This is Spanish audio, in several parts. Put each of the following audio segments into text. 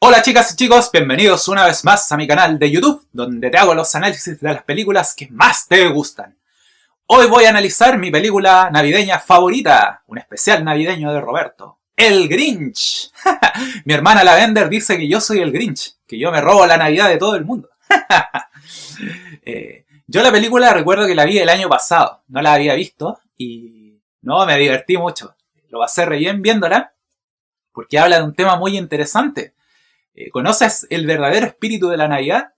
Hola chicas y chicos, bienvenidos una vez más a mi canal de YouTube, donde te hago los análisis de las películas que más te gustan. Hoy voy a analizar mi película navideña favorita, un especial navideño de Roberto, El Grinch. Mi hermana Lavender dice que yo soy el Grinch, que yo me robo la Navidad de todo el mundo. Yo la película recuerdo que la vi el año pasado, no la había visto y no, me divertí mucho. Lo pasé re bien viéndola porque habla de un tema muy interesante. ¿Conoces el verdadero espíritu de la Navidad?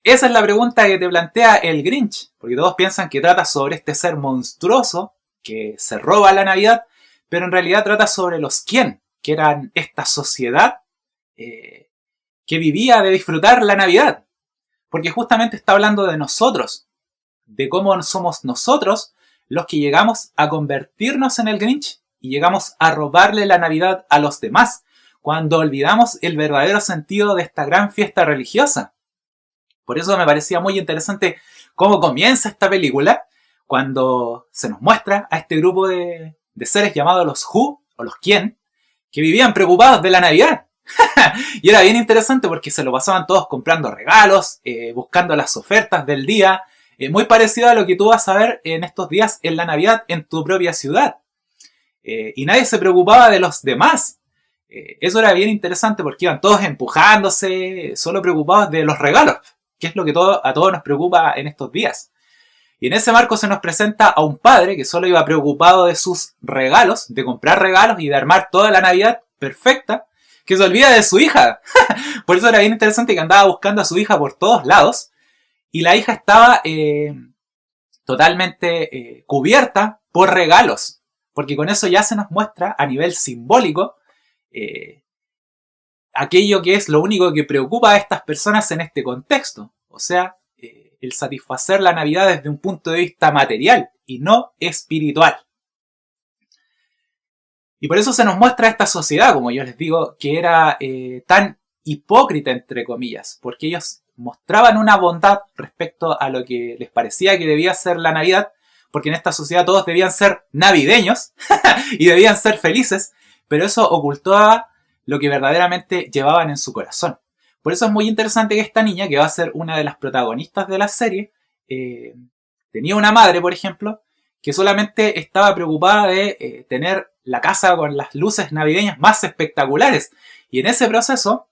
Esa es la pregunta que te plantea el Grinch, porque todos piensan que trata sobre este ser monstruoso que se roba la Navidad, pero en realidad trata sobre los quién, que eran esta sociedad que vivía de disfrutar la Navidad, porque justamente está hablando de nosotros, de cómo somos nosotros los que llegamos a convertirnos en el Grinch y llegamos a robarle la Navidad a los demás, cuando olvidamos el verdadero sentido de esta gran fiesta religiosa. Por eso me parecía muy interesante cómo comienza esta película, cuando se nos muestra a este grupo de seres llamados los Who, o los quién, que vivían preocupados de la Navidad. Y era bien interesante porque se lo pasaban todos comprando regalos, buscando las ofertas del día, muy parecido a lo que tú vas a ver en estos días en la Navidad en tu propia ciudad. Y nadie se preocupaba de los demás. Eso era bien interesante porque iban todos empujándose, solo preocupados de los regalos, que es lo que a todos nos preocupa en estos días. Y en ese marco se nos presenta a un padre que solo iba preocupado de sus regalos, de comprar regalos y de armar toda la Navidad perfecta, que se olvida de su hija. Por eso era bien interesante que andaba buscando a su hija por todos lados, y la hija estaba totalmente cubierta por regalos, porque con eso ya se nos muestra a nivel simbólico aquello que es lo único que preocupa a estas personas en este contexto, o sea, el satisfacer la Navidad desde un punto de vista material y no espiritual. Y por eso se nos muestra esta sociedad, como yo les digo, que era tan hipócrita, entre comillas, porque ellos mostraban una bondad respecto a lo que les parecía que debía ser la Navidad, porque en esta sociedad todos debían ser navideños y debían ser felices, pero eso ocultaba lo que verdaderamente llevaban en su corazón. Por eso es muy interesante que esta niña, que va a ser una de las protagonistas de la serie, tenía una madre, por ejemplo, que solamente estaba preocupada de tener la casa con las luces navideñas más espectaculares. Y en ese proceso,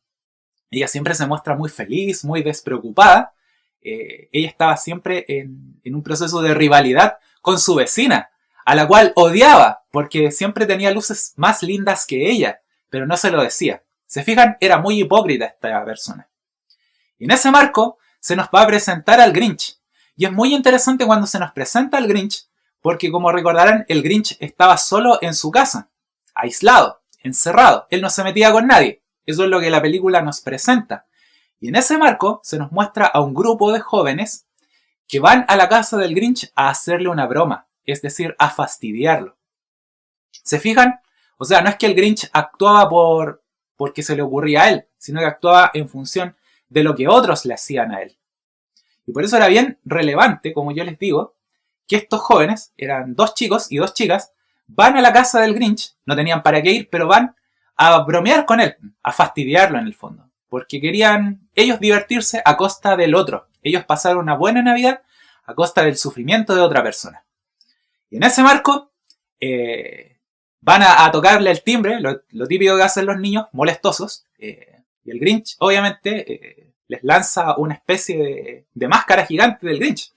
ella siempre se muestra muy feliz, muy despreocupada. Ella estaba siempre en un proceso de rivalidad con su vecina, a la cual odiaba, porque siempre tenía luces más lindas que ella, pero no se lo decía. Se fijan, era muy hipócrita esta persona. Y en ese marco se nos va a presentar al Grinch. Y es muy interesante cuando se nos presenta al Grinch, porque como recordarán, el Grinch estaba solo en su casa, aislado, encerrado. Él no se metía con nadie. Eso es lo que la película nos presenta. Y en ese marco se nos muestra a un grupo de jóvenes que van a la casa del Grinch a hacerle una broma, es decir, a fastidiarlo. ¿Se fijan? O sea, no es que el Grinch actuaba porque se le ocurría a él, sino que actuaba en función de lo que otros le hacían a él. Y por eso era bien relevante, como yo les digo, que estos jóvenes, eran 2 chicos y 2 chicas, van a la casa del Grinch, no tenían para qué ir, pero van a bromear con él, a fastidiarlo en el fondo, porque querían ellos divertirse a costa del otro. Ellos pasaron una buena Navidad a costa del sufrimiento de otra persona. Y en ese marco van a tocarle el timbre, lo típico que hacen los niños, molestosos, y el Grinch obviamente les lanza una especie de máscara gigante del Grinch.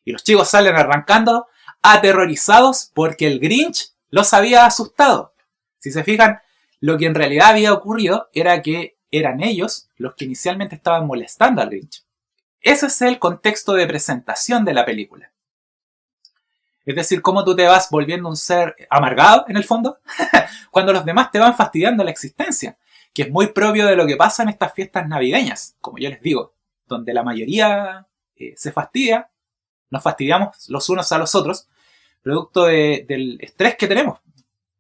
Y los chicos salen arrancando aterrorizados porque el Grinch los había asustado. Si se fijan, lo que en realidad había ocurrido era que eran ellos los que inicialmente estaban molestando al Grinch. Ese es el contexto de presentación de la película. Es decir, cómo tú te vas volviendo un ser amargado, en el fondo, cuando los demás te van fastidiando la existencia, que es muy propio de lo que pasa en estas fiestas navideñas, como yo les digo, donde la mayoría se fastidia, nos fastidiamos los unos a los otros, producto del estrés que tenemos,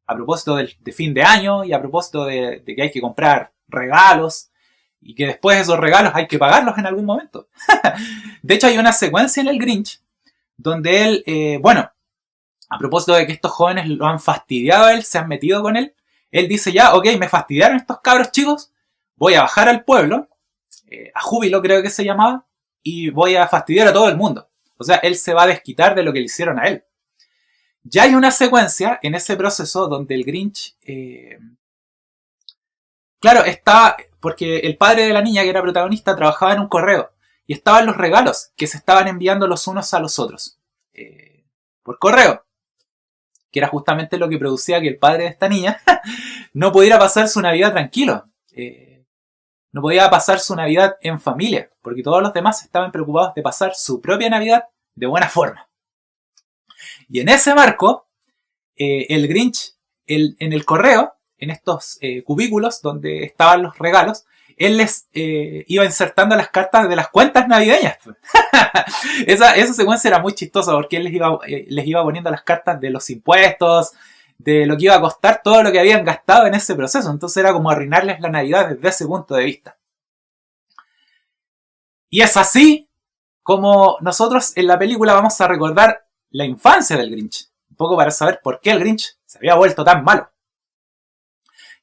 a propósito de fin de año y a propósito de que hay que comprar regalos, y que después esos regalos hay que pagarlos en algún momento. De hecho, hay una secuencia en el Grinch donde él, a propósito de que estos jóvenes lo han fastidiado a él, se han metido con él, él dice ya, ok, me fastidiaron estos cabros chicos, voy a bajar al pueblo, a Júbilo creo que se llamaba, y voy a fastidiar a todo el mundo. O sea, él se va a desquitar de lo que le hicieron a él. Ya hay una secuencia en ese proceso donde el Grinch... claro, está... Porque el padre de la niña, que era protagonista, trabajaba en un correo. Y estaban los regalos que se estaban enviando los unos a los otros. Por correo. Que era justamente lo que producía que el padre de esta niña no pudiera pasar su Navidad tranquilo. No podía pasar su Navidad en familia. Porque todos los demás estaban preocupados de pasar su propia Navidad de buena forma. Y en ese marco, el Grinch, en el correo, en estos cubículos donde estaban los regalos, él les iba insertando las cartas de las cuentas navideñas. esa secuencia era muy chistosa porque él les iba poniendo las cartas de los impuestos, de lo que iba a costar todo lo que habían gastado en ese proceso. Entonces era como arruinarles la Navidad desde ese punto de vista. Y es así como nosotros en la película vamos a recordar la infancia del Grinch. Un poco para saber por qué el Grinch se había vuelto tan malo.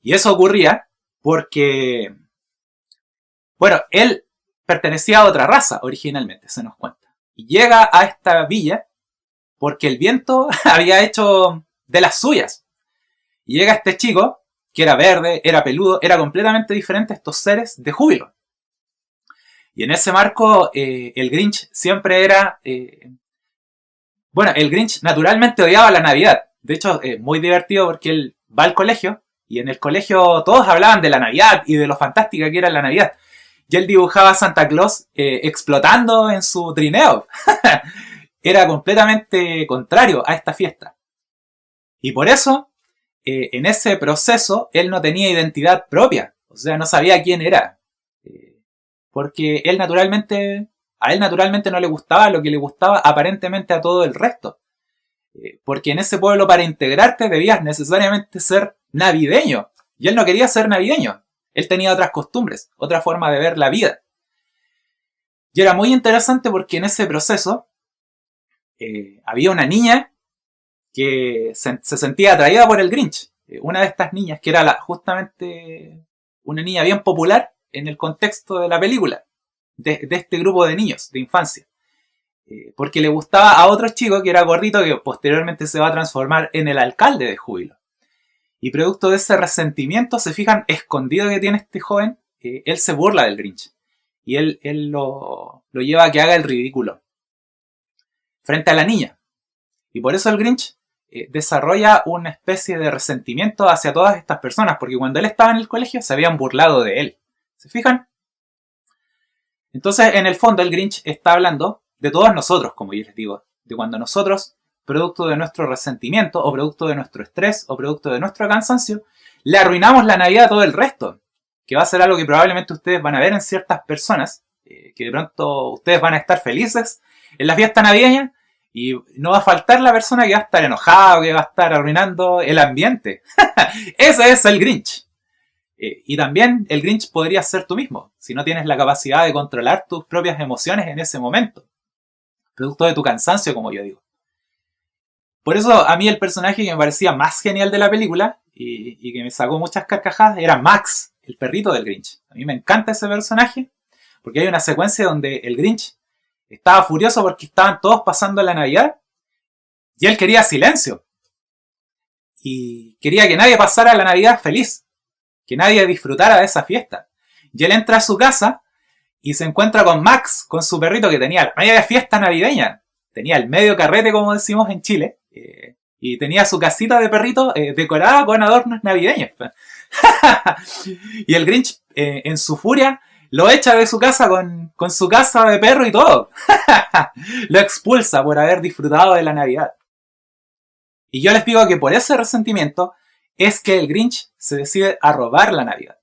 Y eso ocurría porque, bueno, él pertenecía a otra raza originalmente, se nos cuenta. Y llega a esta villa porque el viento había hecho de las suyas. Y llega este chico, que era verde, era peludo, era completamente diferente a estos seres de Júbilo. Y en ese marco, el Grinch siempre era... bueno, el Grinch naturalmente odiaba la Navidad. De hecho, es muy divertido porque él va al colegio y en el colegio todos hablaban de la Navidad y de lo fantástica que era la Navidad. Y él dibujaba a Santa Claus explotando en su trineo. Era completamente contrario a esta fiesta. Y por eso, en ese proceso, él no tenía identidad propia. O sea, no sabía quién era. Porque a él naturalmente no le gustaba lo que le gustaba aparentemente a todo el resto. Porque en ese pueblo para integrarte debías necesariamente ser navideño. Y él no quería ser navideño. Él tenía otras costumbres, otra forma de ver la vida. Y era muy interesante porque en ese proceso había una niña que se sentía atraída por el Grinch. Una de estas niñas que era justamente una niña bien popular en el contexto de la película, de este grupo de niños de infancia. Porque le gustaba a otro chico que era gordito, que posteriormente se va a transformar en el alcalde de Júbilo. Y producto de ese resentimiento, se fijan, escondido que tiene este joven, él se burla del Grinch. Y él lo lleva a que haga el ridículo frente a la niña. Y por eso el Grinch desarrolla una especie de resentimiento hacia todas estas personas, porque cuando él estaba en el colegio se habían burlado de él. ¿Se fijan? Entonces, en el fondo, el Grinch está hablando de todos nosotros, como yo les digo, de cuando nosotros, producto de nuestro resentimiento, o producto de nuestro estrés, o producto de nuestro cansancio, le arruinamos la Navidad a todo el resto, que va a ser algo que probablemente ustedes van a ver en ciertas personas, que de pronto ustedes van a estar felices en la fiesta navideña, y no va a faltar la persona que va a estar enojada, que va a estar arruinando el ambiente. Ese es el Grinch. Y también el Grinch podría ser tú mismo, si no tienes la capacidad de controlar tus propias emociones en ese momento. Producto de tu cansancio, como yo digo. Por eso a mí el personaje que me parecía más genial de la película y que me sacó muchas carcajadas era Max, el perrito del Grinch. A mí me encanta ese personaje porque hay una secuencia donde el Grinch estaba furioso porque estaban todos pasando la Navidad y él quería silencio. Y quería que nadie pasara la Navidad feliz. Que nadie disfrutara de esa fiesta. Y él entra a su casa y se encuentra con Max, con su perrito que tenía la media fiesta navideña. Tenía el medio carrete, como decimos en Chile. Y tenía su casita de perrito decorada con adornos navideños. Y el Grinch, en su furia, lo echa de su casa con su casa de perro y todo. Lo expulsa por haber disfrutado de la Navidad. Y yo les digo que por ese resentimiento es que el Grinch se decide a robar la Navidad.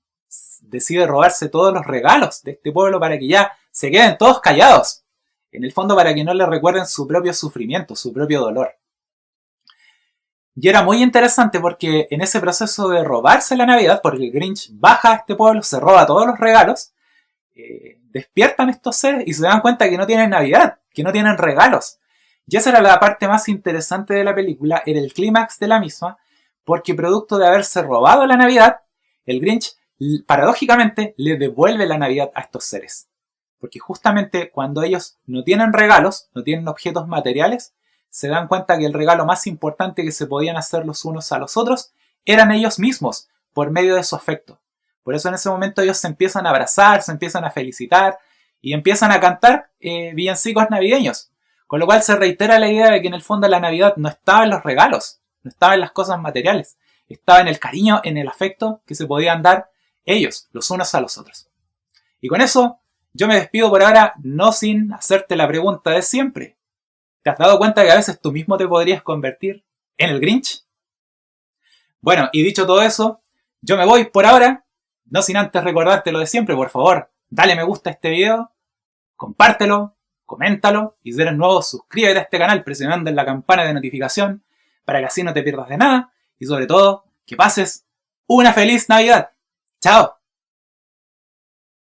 Decide robarse todos los regalos de este pueblo para que ya se queden todos callados. En el fondo para que no le recuerden su propio sufrimiento, su propio dolor. Y era muy interesante porque en ese proceso de robarse la Navidad, porque el Grinch baja a este pueblo, se roba todos los regalos, despiertan estos seres y se dan cuenta que no tienen Navidad, que no tienen regalos. Y esa era la parte más interesante de la película, era el clímax de la misma, porque producto de haberse robado la Navidad, el Grinch paradójicamente le devuelve la Navidad a estos seres. Porque justamente cuando ellos no tienen regalos, no tienen objetos materiales, se dan cuenta que el regalo más importante que se podían hacer los unos a los otros eran ellos mismos, por medio de su afecto. Por eso en ese momento ellos se empiezan a abrazar, se empiezan a felicitar y empiezan a cantar villancicos navideños. Con lo cual se reitera la idea de que en el fondo la Navidad no estaba en los regalos, no estaba en las cosas materiales, estaba en el cariño, en el afecto que se podían dar ellos, los unos a los otros. Y con eso, yo me despido por ahora, no sin hacerte la pregunta de siempre. ¿Te has dado cuenta que a veces tú mismo te podrías convertir en el Grinch? Bueno, y dicho todo eso, yo me voy por ahora, no sin antes recordarte lo de siempre, por favor, dale me gusta a este video, compártelo, coméntalo y si eres nuevo, suscríbete a este canal presionando en la campana de notificación para que así no te pierdas de nada y sobre todo, que pases una feliz Navidad. ¡Chao!